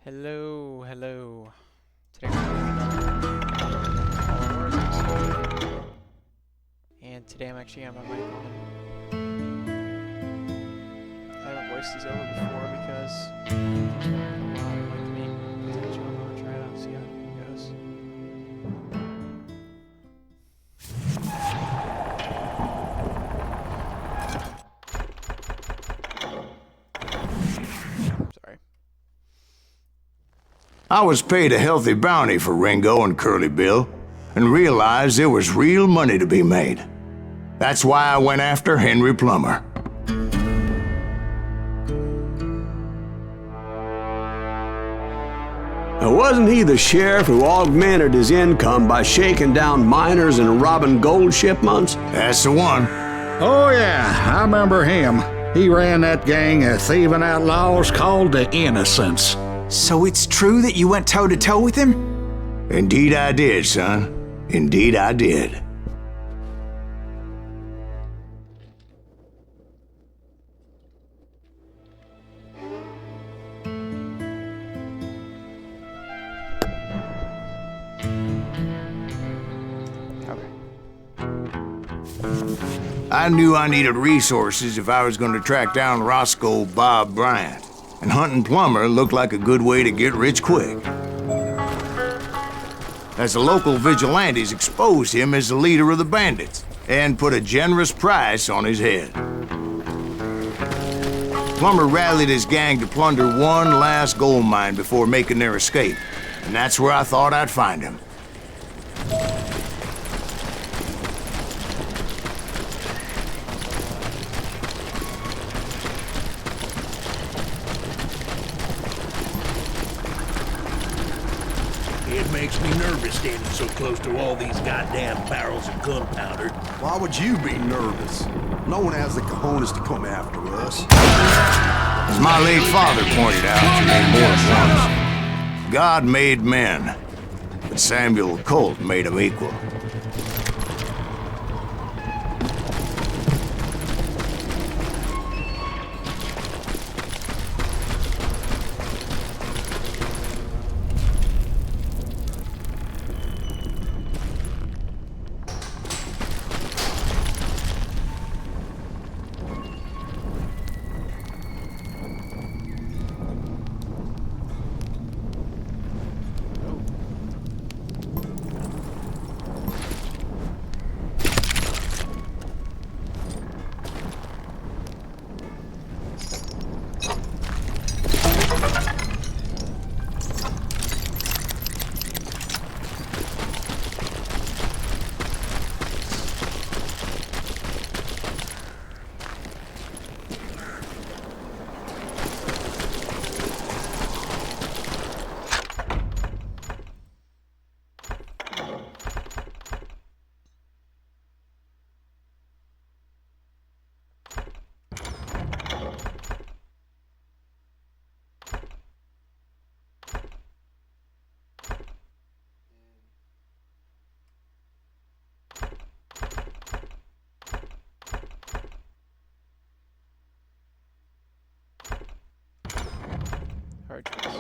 Hello, hello. Today we're doing another Call of Juarez episode. And today I'm actually on my mic on. I haven't voiced these over before because it's gonna come out like me. Potentially I'm gonna try it out and see how it goes. Sorry. I was paid a healthy bounty for Ringo and Curly Bill, and realized there was real money to be made. That's why I went after Henry Plummer. Wasn't he the sheriff who augmented his income by shaking down miners and robbing gold shipments? That's the one. Oh yeah, I remember him. He ran that gang of thieving outlaws called the Innocents. So it's true that you went toe-to-toe with him? Indeed I did, son. Indeed I did. I knew I needed resources if I was going to track down Roscoe Bob Bryant, and hunting Plummer looked like a good way to get rich quick. As the local vigilantes exposed him as the leader of the bandits, and put a generous price on his head. Plummer rallied his gang to plunder one last gold mine before making their escape, and that's where I thought I'd find him. It makes me nervous standing so close to all these goddamn barrels of gunpowder. Why would you be nervous? No one has the cojones to come after us. As my late father pointed out to me more than once, God made men, but Samuel Colt made them equal. Hard choice.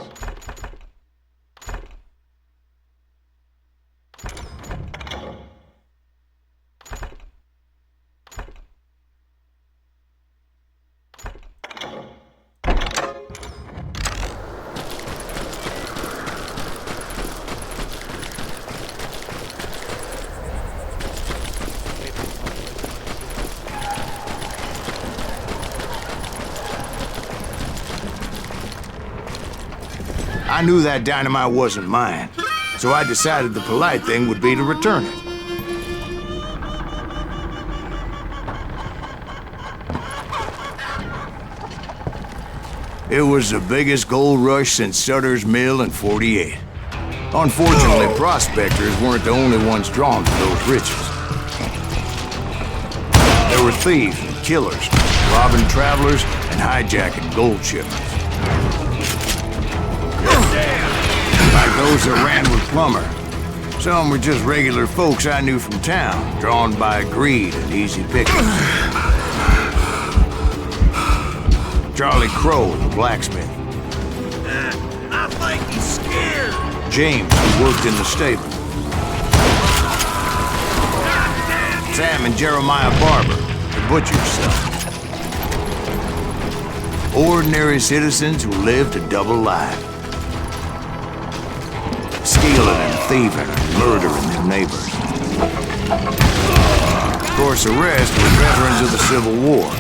I knew that dynamite wasn't mine, so I decided the polite thing would be to return it. It was the biggest gold rush since Sutter's Mill in '48. Unfortunately, prospectors weren't the only ones drawn to those riches. There were thieves and killers, robbing travelers and hijacking gold shipments. Like those that ran with Plummer. Some were just regular folks I knew from town, drawn by greed and easy pickings. Charlie Crow, the blacksmith. I think James, who worked in the stable. Sam and Jeremiah Barber, the butcher's son. Ordinary citizens who lived a double life. Stealing and thieving and murdering their neighbors. Of course, the rest were veterans of the Civil War.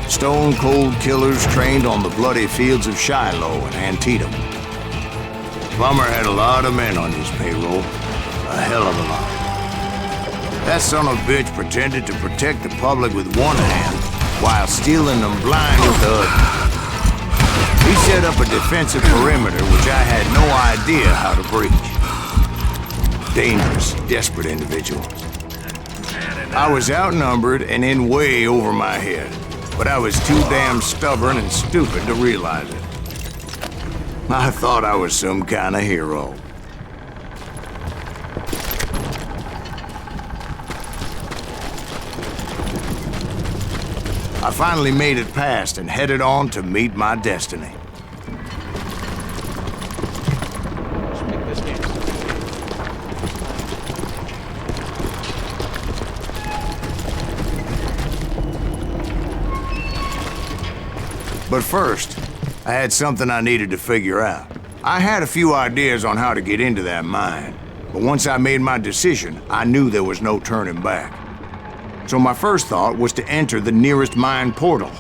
Stone-cold killers trained on the bloody fields of Shiloh and Antietam. Plummer had a lot of men on his payroll. A hell of a lot. That son of a bitch pretended to protect the public with one hand while stealing them blind with the other. He set up a defensive perimeter which I had no idea how to breach. Dangerous, desperate individual. I was outnumbered and in way over my head, but I was too damn stubborn and stupid to realize it. I thought I was some kind of hero. I finally made it past and headed on to meet my destiny. Let's make this game. But first, I had something I needed to figure out. I had a few ideas on how to get into that mine, but once I made my decision, I knew there was no turning back. So my first thought was to enter the nearest mine portal.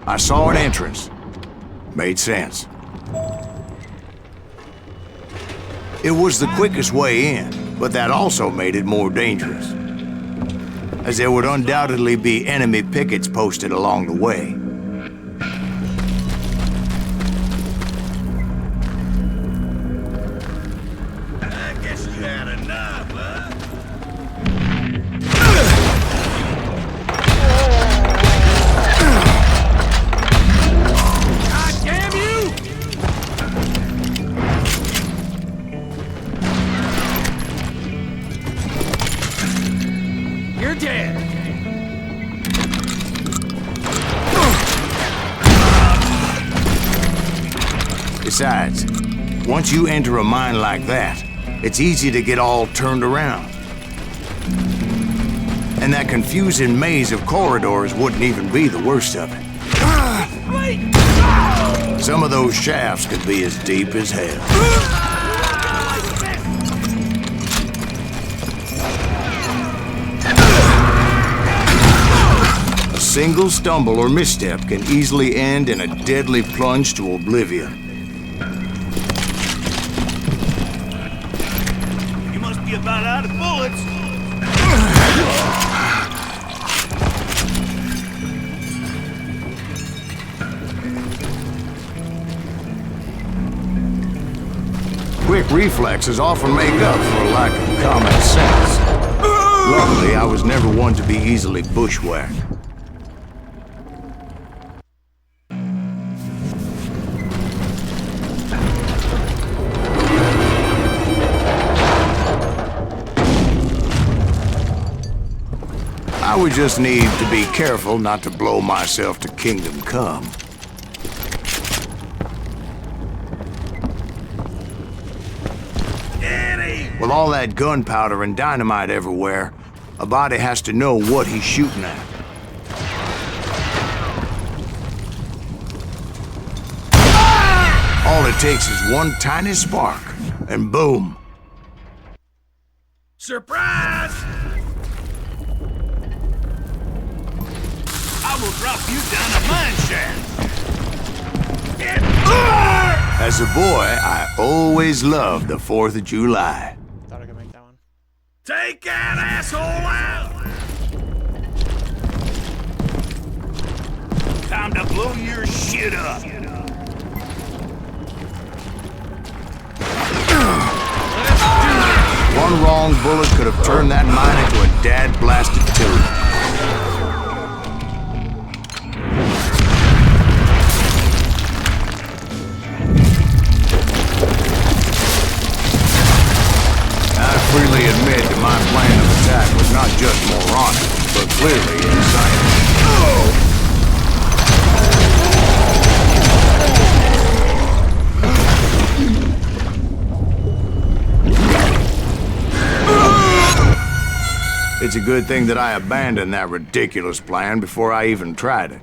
I saw an entrance. Made sense. It was the quickest way in, but that also made it more dangerous, as there would undoubtedly be enemy pickets posted along the way. You're dead. Besides, once you enter a mine like that, it's easy to get all turned around. And that confusing maze of corridors wouldn't even be the worst of it. Some of those shafts could be as deep as hell. A single stumble or misstep can easily end in a deadly plunge to oblivion. You must be about out of bullets. Quick reflexes often make up for a lack of common sense. Luckily, I was never one to be easily bushwhacked. I would just need to be careful not to blow myself to Kingdom Come. With all that gunpowder and dynamite everywhere, a body has to know what he's shooting at. All it takes is one tiny spark, and boom. Surprise! I will drop you down a mine shaft. As a boy, I always loved the 4th of July. Thought I could make that one. Take that asshole out! Time to blow your shit up. One wrong bullet could have turned that mine into a dad-blasted tomb. Freely admit that my plan of attack was not just moronic, but clearly insane. It's a good thing that I abandoned that ridiculous plan before I even tried it.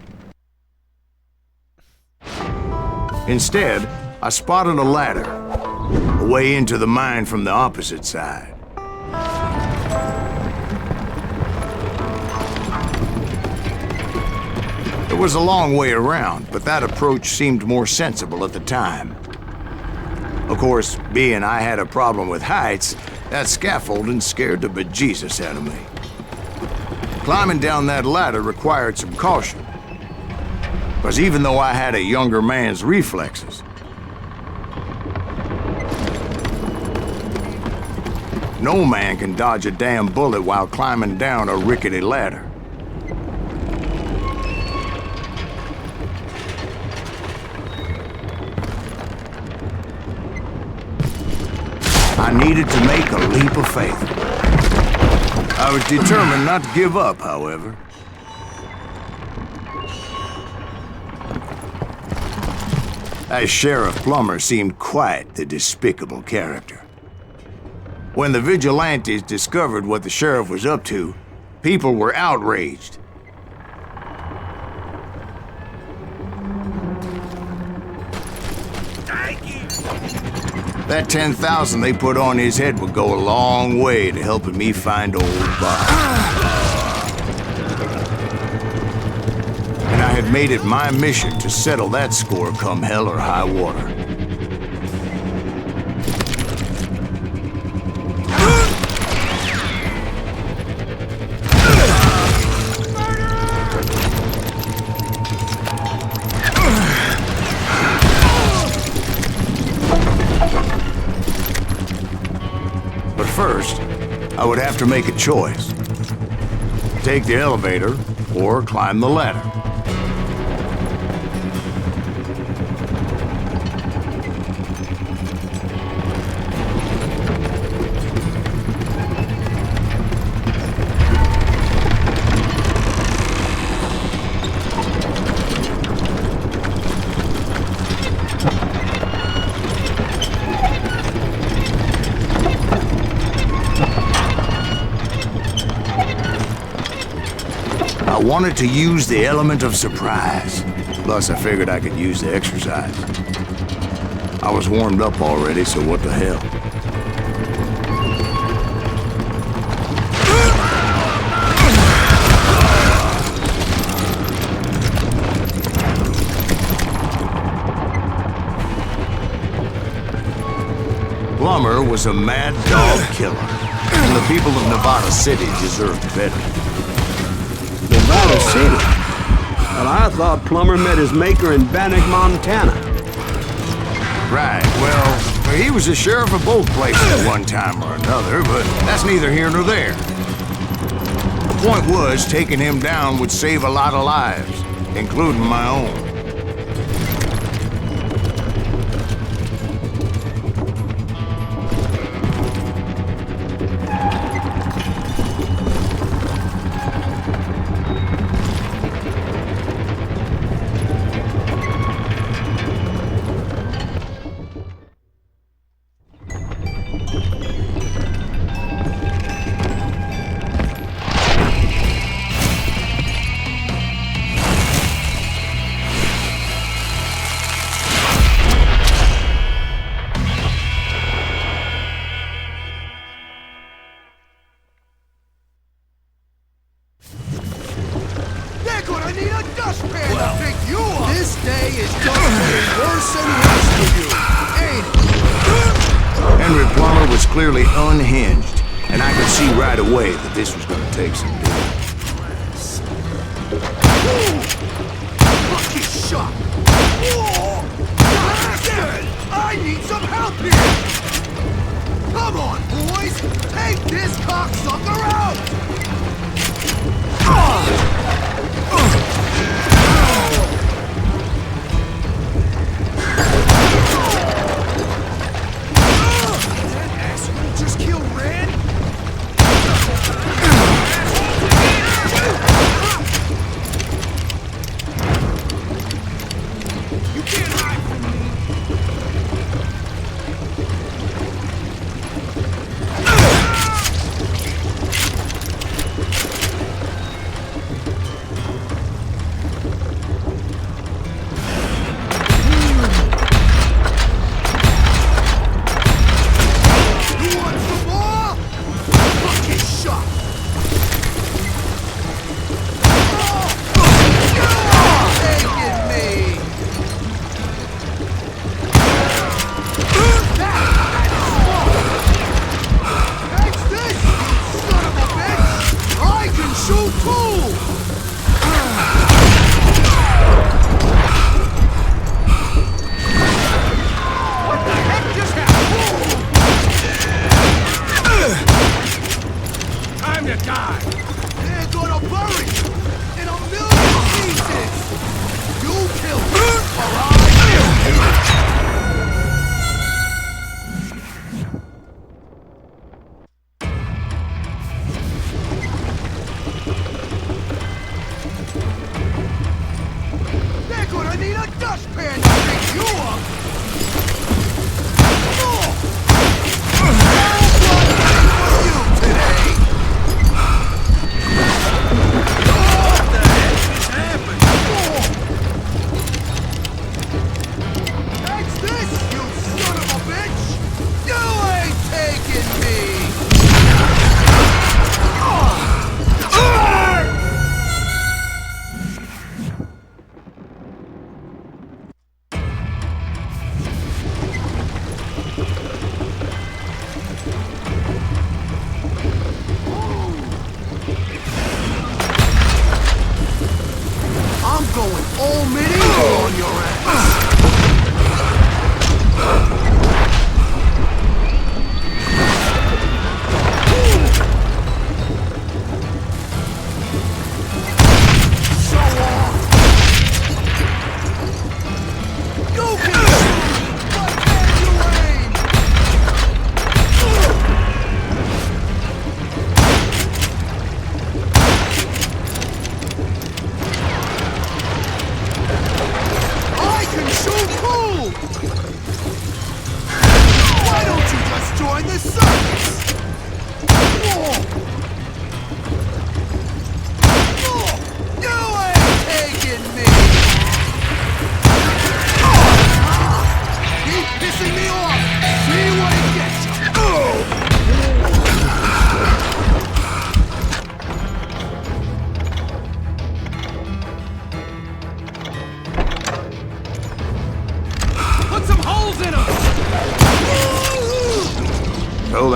Instead, I spotted a ladder, a way into the mine from the opposite side. It was a long way around, but that approach seemed more sensible at the time. Of course, being I had a problem with heights, that scaffolding scared the bejesus out of me. Climbing down that ladder required some caution, because even though I had a younger man's reflexes, no man can dodge a damn bullet while climbing down a rickety ladder. I needed to make a leap of faith. I was determined not to give up, however. That Sheriff Plummer seemed quite the despicable character. When the vigilantes discovered what the sheriff was up to, people were outraged. That 10,000 they put on his head would go a long way to helping me find old Bob. And I had made it my mission to settle that score come hell or high water. First, I would have to make a choice. Take the elevator or climb the ladder. I wanted to use the element of surprise. Plus, I figured I could use the exercise. I was warmed up already, so what the hell? Plummer was a mad dog killer, and the people of Nevada City deserved better. Nevada City? But I thought Plummer met his maker in Bannock, Montana. Right, well, he was the sheriff of both places at one time or another, but that's neither here nor there. The point was, taking him down would save a lot of lives, including my own. This day is just getting worse and worse for you, ain't it? Henry Plummer was clearly unhinged, and I could see right away that this was going to take some doing. Lucky shot! I need some help here! Come on, boys! Take this cocksucker out! Just kill Red? You can't hide from me.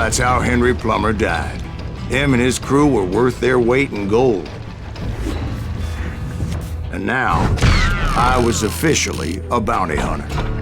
that's how Henry Plummer died. Him and his crew were worth their weight in gold. And now, I was officially a bounty hunter.